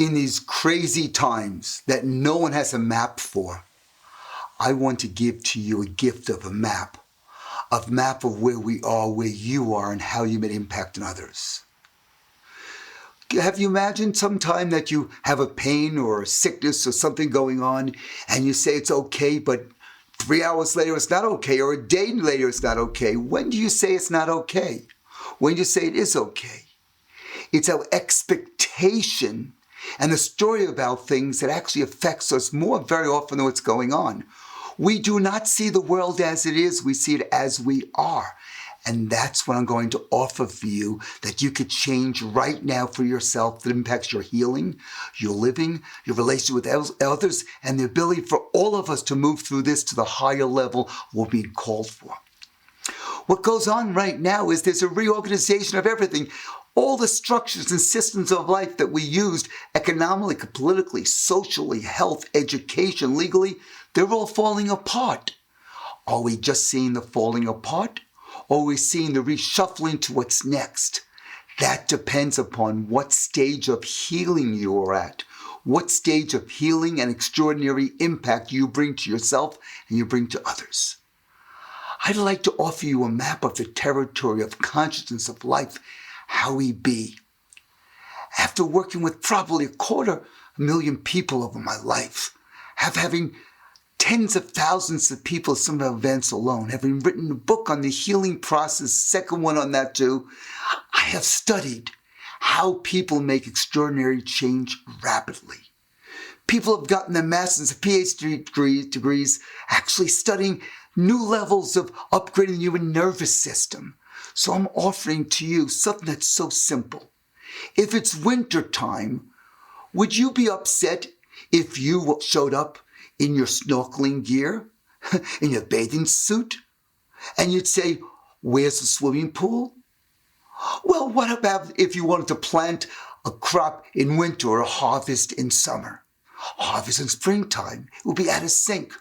In these crazy times that no one has a map for, I want to give to you a gift of a map of where we are, where you are, and how you may impact on others. Have you imagined sometime that you have a pain or a sickness or something going on and you say it's okay, but 3 hours later it's not okay, or a day later it's not okay? When do you say it's not okay? When do you say it is okay? It's our expectation and the story about things that actually affects us more very often than what's going on. We do not see the world as it is, we see it as we are. And that's what I'm going to offer for you that you could change right now for yourself that impacts your healing, your living, your relationship with others, and the ability for all of us to move through this to the higher level we're being called for. What goes on right now is there's a reorganization of everything. All the structures and systems of life that we used economically, politically, socially, health, education, legally, they're all falling apart. Are we just seeing the falling apart? Or are we seeing the reshuffling to what's next? That depends upon what stage of healing you are at, what stage of healing and extraordinary impact you bring to yourself and you bring to others. I'd like to offer you a map of the territory of consciousness of life, how we be. After working with probably 250,000 people over my life, having tens of thousands of people at some events alone, having written a book on the healing process, second one on that too, I have studied how people make extraordinary change rapidly. People have gotten their master's and PhD degrees actually studying new levels of upgrading the human nervous system. So I'm offering to you something that's so simple. If it's winter time, would you be upset if you showed up in your snorkeling gear, in your bathing suit, and you'd say, where's the swimming pool? Well, what about if you wanted to plant a crop in winter or a harvest in summer? Harvest in springtime, it would be out of sync.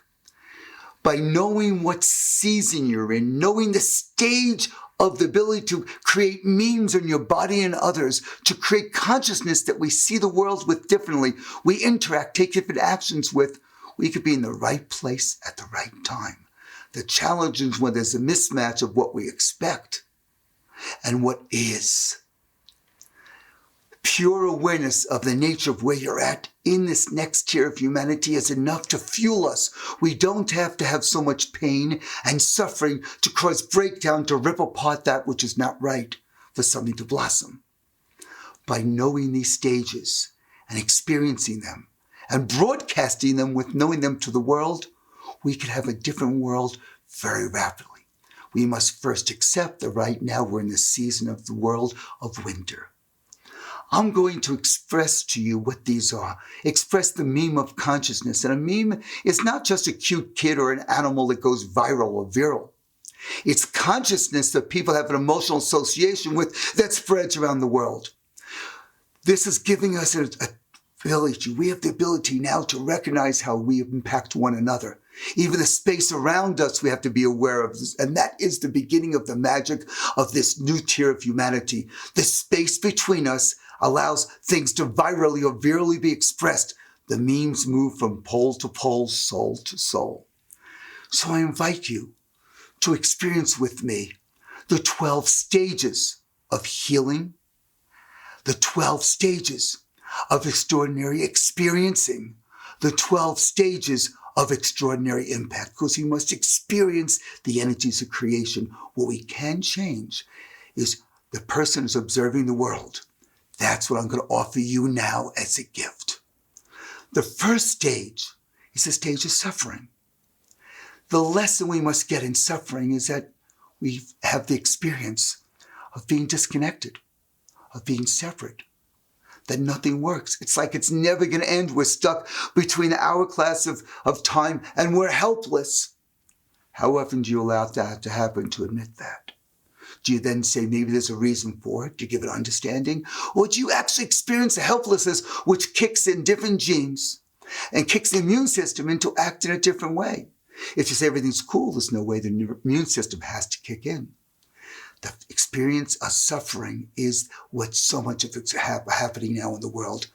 By knowing what season you're in, knowing the stage of the ability to create memes on your body and others, to create consciousness that we see the world with differently, we interact, take different actions with, we could be in the right place at the right time. The challenge is when there's a mismatch of what we expect and what is. Pure awareness of the nature of where you're at in this next tier of humanity is enough to fuel us. We don't have to have so much pain and suffering to cause breakdown, to rip apart that which is not right for something to blossom. By knowing these stages and experiencing them and broadcasting them with knowing them to the world, we could have a different world very rapidly. We must first accept that right now we're in the season of the world of winter. I'm going to express to you what these are. Express the meme of consciousness. And a meme is not just a cute kid or an animal that goes viral or viral. It's consciousness that people have an emotional association with that spreads around the world. This is giving us an ability. We have the ability now to recognize how we impact one another. Even the space around us we have to be aware of this. And that is the beginning of the magic of this new tier of humanity. The space between us allows things to virally or virally be expressed. The memes move from pole to pole, soul to soul. So I invite you to experience with me the 12 stages of healing, the 12 stages of extraordinary experiencing, the 12 stages of extraordinary impact, because we must experience the energies of creation. What we can change is the person who's observing the world. That's what I'm going to offer you now as a gift. The first stage is the stage of suffering. The lesson we must get in suffering is that we have the experience of being disconnected, of being separate, that nothing works. It's like it's never going to end. We're stuck between the hourglass of time and we're helpless. How often do you allow that to happen, to admit that? Do you then say maybe there's a reason for it? Do you give it understanding? Or do you actually experience a helplessness which kicks in different genes and kicks the immune system into acting a different way? If you say everything's cool, there's no way the immune system has to kick in. The experience of suffering is what so much of it's happening now in the world.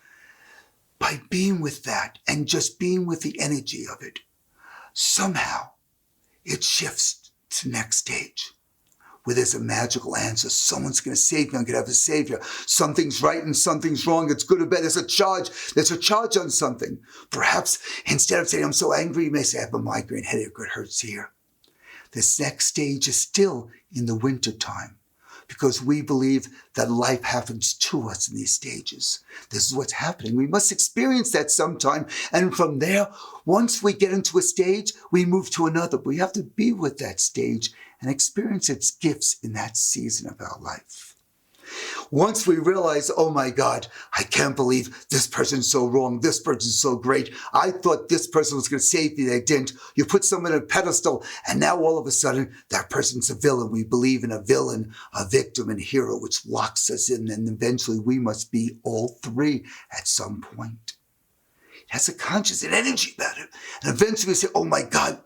by being with that and just being with the energy of it, somehow it shifts to the next stage where there's a magical answer. Someone's going to save me. I'm going to have a savior. Something's right and something's wrong. It's good or bad. There's a charge. There's a charge on something. Perhaps instead of saying, I'm so angry, you may say, I have a migraine headache. It hurts here. This next stage is still in the winter time because we believe that life happens to us in these stages. This is what's happening. We must experience that sometime. And from there, once we get into a stage, we move to another. But we have to be with that stage and experience its gifts in that season of our life. Once we realize, oh my God, I can't believe this person's so wrong. This person's so great. I thought this person was going to save me. They didn't. You put someone on a pedestal and now all of a sudden that person's a villain. We believe in a villain, a victim, and a hero, which locks us in. And eventually we must be all three at some point. It has a conscious and energy about it. And eventually we say, oh my God,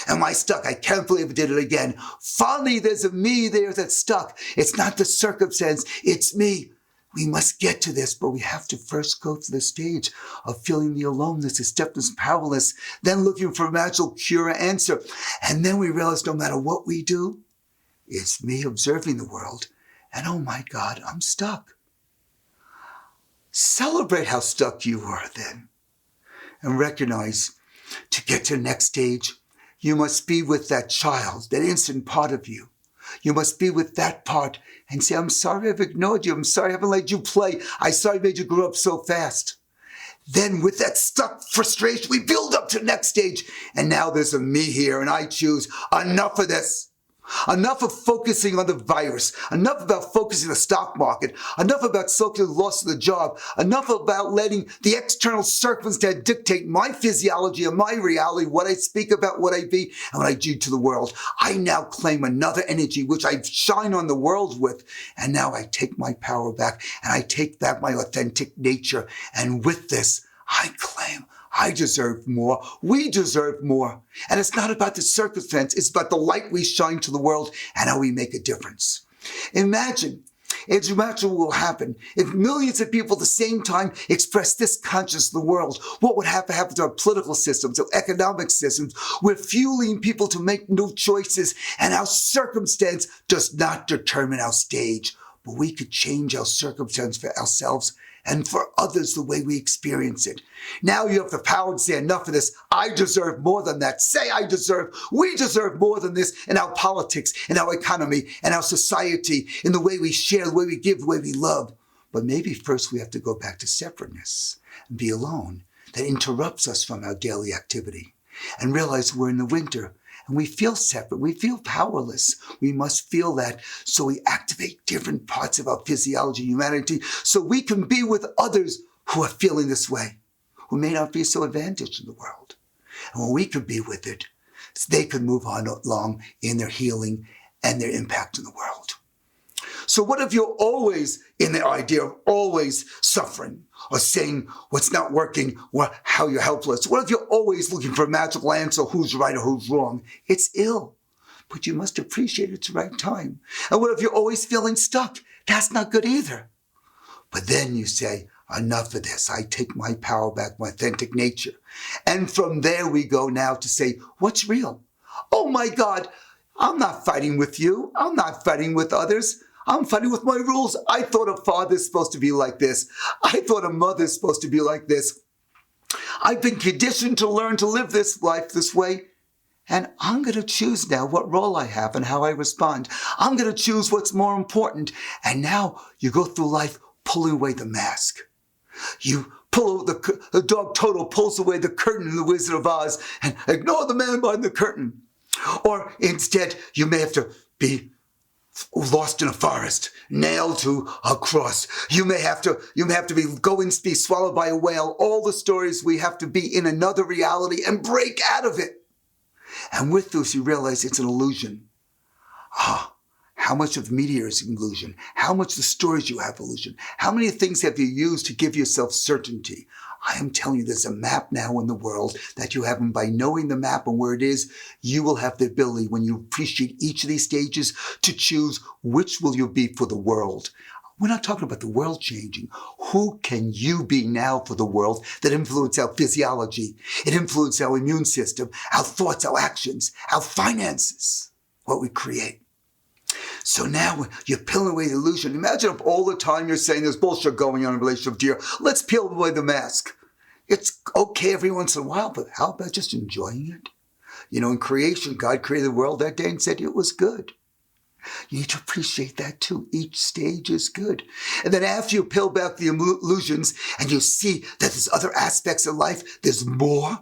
am I stuck? I can't believe I did it again. Finally, there's a me there that's stuck. It's not the circumstance, it's me. We must get to this, but we have to first go through the stage of feeling the aloneness, the stepness, powerless, then looking for a magical cure or answer. And then we realize no matter what we do, it's me observing the world. And oh my God, I'm stuck. Celebrate how stuck you are then. And recognize to get to the next stage, you must be with that child, that innocent part of you. You must be with that part and say, I'm sorry I've ignored you. I'm sorry I haven't let you play. I'm sorry I made you grow up so fast. Then with that stuck frustration, we build up to the next stage. And now there's a me here and I choose enough of this. Enough of focusing on the virus. Enough about focusing on the stock market. Enough about soaking the loss of the job. Enough about letting the external circumstance dictate my physiology and my reality, what I speak about, what I be, and what I do to the world. I now claim another energy which I shine on the world with. And now I take my power back and I take back my authentic nature. And with this, I claim I deserve more. We deserve more. And it's not about the circumstance. It's about the light we shine to the world and how we make a difference. Imagine what will happen if millions of people at the same time express this consciousness of the world. What would have to happen to our political systems, our economic systems? We're fueling people to make new choices, and our circumstance does not determine our stage. But we could change our circumstance for ourselves and for others the way we experience it. Now you have the power to say enough of this. I deserve more than that. Say we deserve more than this in our politics, in our economy, in our society, in the way we share, the way we give, the way we love. But maybe first we have to go back to separateness and be alone. That interrupts us from our daily activity. And realize we're in the winter. And we feel separate. We feel powerless. We must feel that. So we activate different parts of our physiology, humanity, so we can be with others who are feeling this way, who may not be so advantaged in the world. And when we can be with it, they can move on along in their healing and their impact in the world. So what if you're always in the idea of always suffering or saying what's not working or how you're helpless? What if you're always looking for a magical answer, who's right or who's wrong? It's ill, but you must appreciate it's the right time. And what if you're always feeling stuck? That's not good either. But then you say, enough of this. I take my power back, my authentic nature. And from there we go now to say, what's real? Oh my God, I'm not fighting with you. I'm not fighting with others. I'm fighting with my rules. I thought a father's supposed to be like this. I thought a mother's supposed to be like this. I've been conditioned to learn to live this life this way. And I'm going to choose now what role I have and how I respond. I'm going to choose what's more important. And now you go through life pulling away the mask. You pull the dog Toto pulls away the curtain in The Wizard of Oz and ignore the man behind the curtain. Or instead, you may have to be lost in a forest, nailed to a cross. You may have to be swallowed by a whale. All the stories we have to be in another reality and break out of it. And with this, you realize it's an illusion. How much of the media is an illusion? How much the stories you have illusion? How many things have you used to give yourself certainty? I am telling you, there's a map now in the world that you have, and by knowing the map and where it is, you will have the ability, when you appreciate each of these stages, to choose which will you be for the world. We're not talking about the world changing. Who can you be now for the world that influence our physiology? It influences our immune system, our thoughts, our actions, our finances, what we create. So now you're peeling away the illusion. Imagine if all the time you're saying there's bullshit going on in relationship to you. Let's peel away the mask. It's okay every once in a while, but how about just enjoying it? In creation, God created the world that day and said it was good. You need to appreciate that too. Each stage is good. And then after you peel back the illusions and you see that there's other aspects of life, there's more,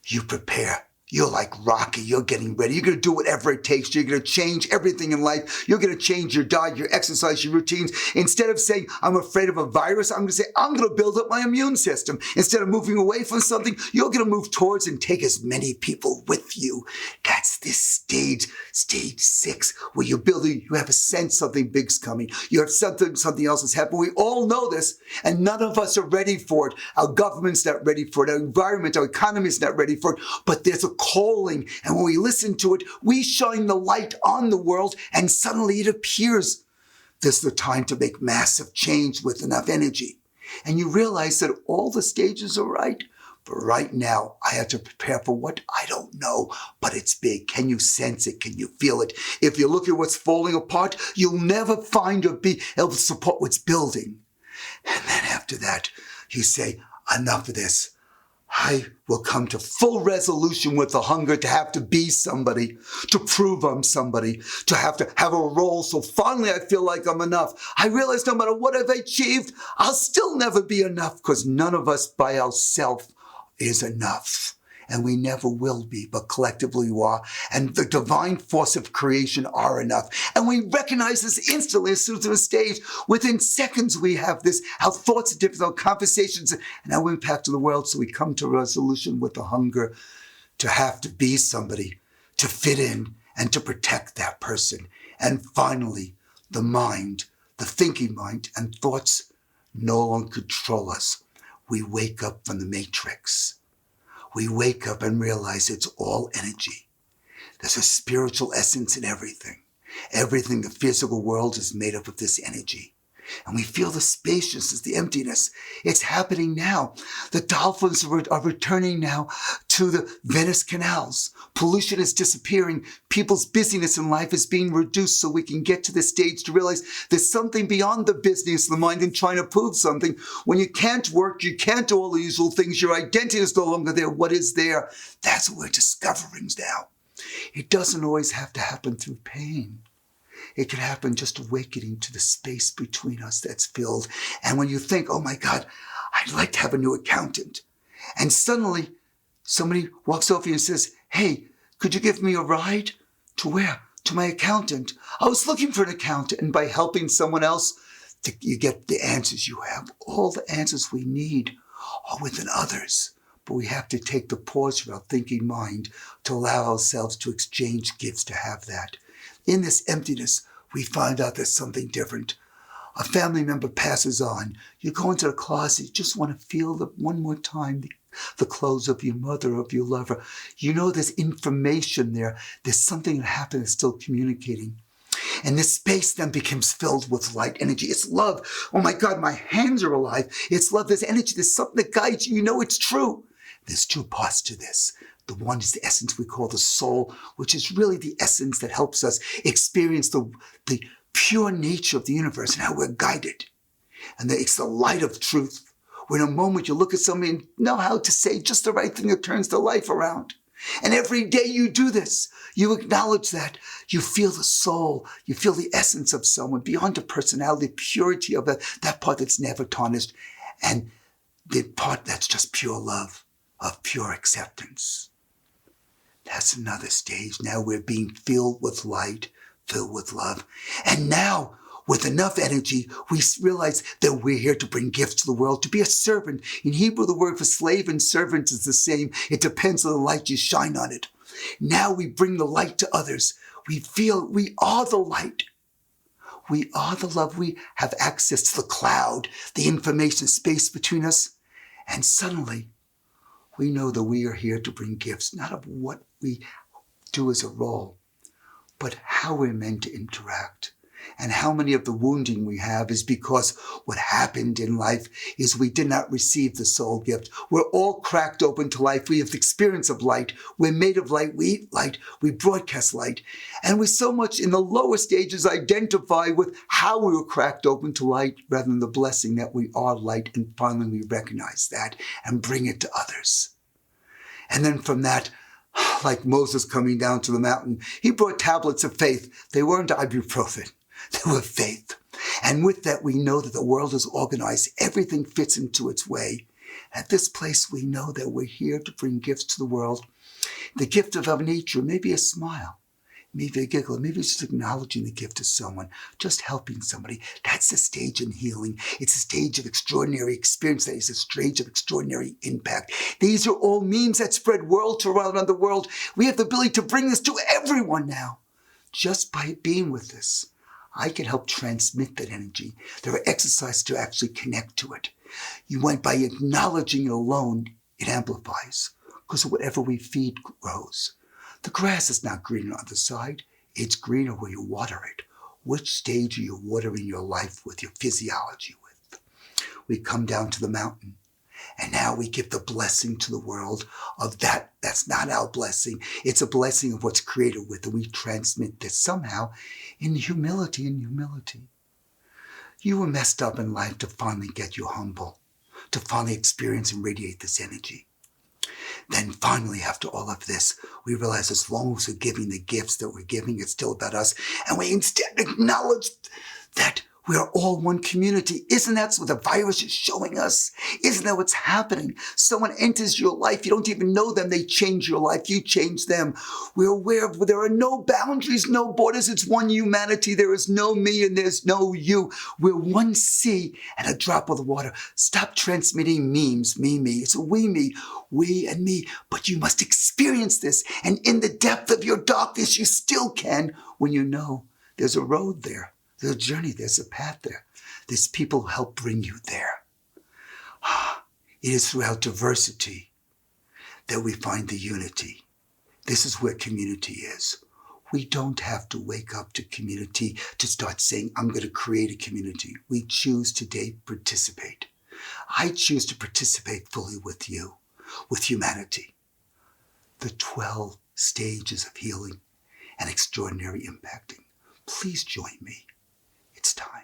you prepare. You're like Rocky. You're getting ready. You're going to do whatever it takes. You're going to change everything in life. You're going to change your diet, your exercise, your routines. Instead of saying, I'm afraid of a virus, I'm going to say, I'm going to build up my immune system. Instead of moving away from something, you're going to move towards and take as many people with you. That's this stage 6, where you're building, you have a sense something big's coming. You have something else is happening. We all know this, and none of us are ready for it. Our government's not ready for it. Our environment, our economy is not ready for it. But there's a calling, and when we listen to it, we shine the light on the world, and suddenly it appears this is the time to make massive change with enough energy. And you realize that all the stages are right, but right now I have to prepare for what I don't know, but it's big. Can you sense it? Can you feel it? If you look at what's falling apart, you'll never find or be able to support what's building. And then after that, you say, enough of this. I will come to full resolution with the hunger to have to be somebody, to prove I'm somebody, to have a role. So finally I feel like I'm enough. I realize no matter what I've achieved, I'll still never be enough, because none of us by ourselves is enough. And we never will be, but collectively we are. And the divine force of creation are enough. And we recognize this instantly as soon as we're stage. Within seconds we have this, our thoughts are different, our conversations, and our impact on the world. So we come to a resolution with the hunger to have to be somebody, to fit in, and to protect that person. And finally, the mind, the thinking mind and thoughts no longer control us. We wake up from the matrix. We wake up and realize it's all energy. There's a spiritual essence in everything. Everything, the physical world is made up of this energy. And we feel the spaciousness, the emptiness. It's happening now. The dolphins are returning now to the Venice canals. Pollution is disappearing. People's busyness in life is being reduced so we can get to the stage to realize there's something beyond the business of the mind and trying to prove something. When you can't work, you can't do all the usual things, your identity is no longer there. What is there? That's what we're discovering now. It doesn't always have to happen through pain. It can happen just awakening to the space between us that's filled. And when you think, oh my God, I'd like to have a new accountant. And suddenly somebody walks over to you and says, hey, could you give me a ride? To where? To my accountant. I was looking for an accountant. And by helping someone else, you get the answers you have. All the answers we need are within others. But we have to take the pause from our thinking mind to allow ourselves to exchange gifts to have that. In this emptiness, we find out there's something different. A family member passes on. You go into the closet, you just want to feel one more time the clothes of your mother, of your lover. You know there's information there. There's something that happened that's still communicating. And this space then becomes filled with light energy. It's love. Oh my God, my hands are alive. It's love. There's energy. There's something that guides you. You know it's true. There's two parts to this. The one is the essence we call the soul, which is really the essence that helps us experience the pure nature of the universe and how we're guided. And it's the light of truth, where in a moment you look at somebody and know how to say just the right thing that turns their life around. And every day you do this, you acknowledge that. You feel the soul. You feel the essence of someone beyond the personality, purity of that part that's never tarnished, and the part that's just pure love, of pure acceptance. That's another stage. Now we're being filled with light, filled with love. And now, with enough energy, we realize that we're here to bring gifts to the world, to be a servant. In Hebrew, the word for slave and servant is the same. It depends on the light you shine on it. Now we bring the light to others. We feel we are the light. We are the love. We have access to the cloud, the information space between us. And suddenly, we know that we are here to bring gifts, not of what we do as a role, but how we're meant to interact. And how many of the wounding we have is because what happened in life is we did not receive the soul gift. We're all cracked open to life. We have the experience of light. We're made of light. We eat light. We broadcast light. And we so much in the lower stages identify with how we were cracked open to light rather than the blessing that we are light. And finally we recognize that and bring it to others. And then from that, like Moses coming down to the mountain, he brought tablets of faith. They weren't ibuprofen. They were faith. And with that, we know that the world is organized. Everything fits into its way. At this place, we know that we're here to bring gifts to the world. The gift of nature, maybe a smile, maybe a giggle, maybe just acknowledging the gift of someone, just helping somebody. That's the stage in healing. It's a stage of extraordinary experience. That is a stage of extraordinary impact. These are all memes that spread world around the world. We have the ability to bring this to everyone now. Just by being with this, I can help transmit that energy. There are exercises to actually connect to it. You went by acknowledging it alone, it amplifies. Because whatever we feed grows. The grass is not green on the other side. It's greener where you water it. Which stage are you watering your life with, your physiology with? We come down to the mountain. And now we give the blessing to the world of that. That's not our blessing. It's a blessing of what's created with. And we transmit this somehow in humility. You were messed up in life to finally get you humble, to finally experience and radiate this energy. Then finally, after all of this, we realize as long as we're giving the gifts that we're giving, it's still about us. And we instead acknowledge that we are all one community. Isn't that what the virus is showing us? Isn't that what's happening? Someone enters your life. You don't even know them. They change your life. You change them. We're aware of there are no boundaries, no borders. It's one humanity. There is no me and there's no you. We're one sea and a drop of the water. Stop transmitting memes, me. It's a me, we and me. But you must experience this. And in the depth of your darkness, you still can when you know there's a road there. There's a journey, there's a path there. There's people who help bring you there. It is throughout diversity that we find the unity. This is where community is. We don't have to wake up to community to start saying, I'm going to create a community. We choose today to participate. I choose to participate fully with you, with humanity. The 12 stages of healing and extraordinary impacting. Please join me. It's time.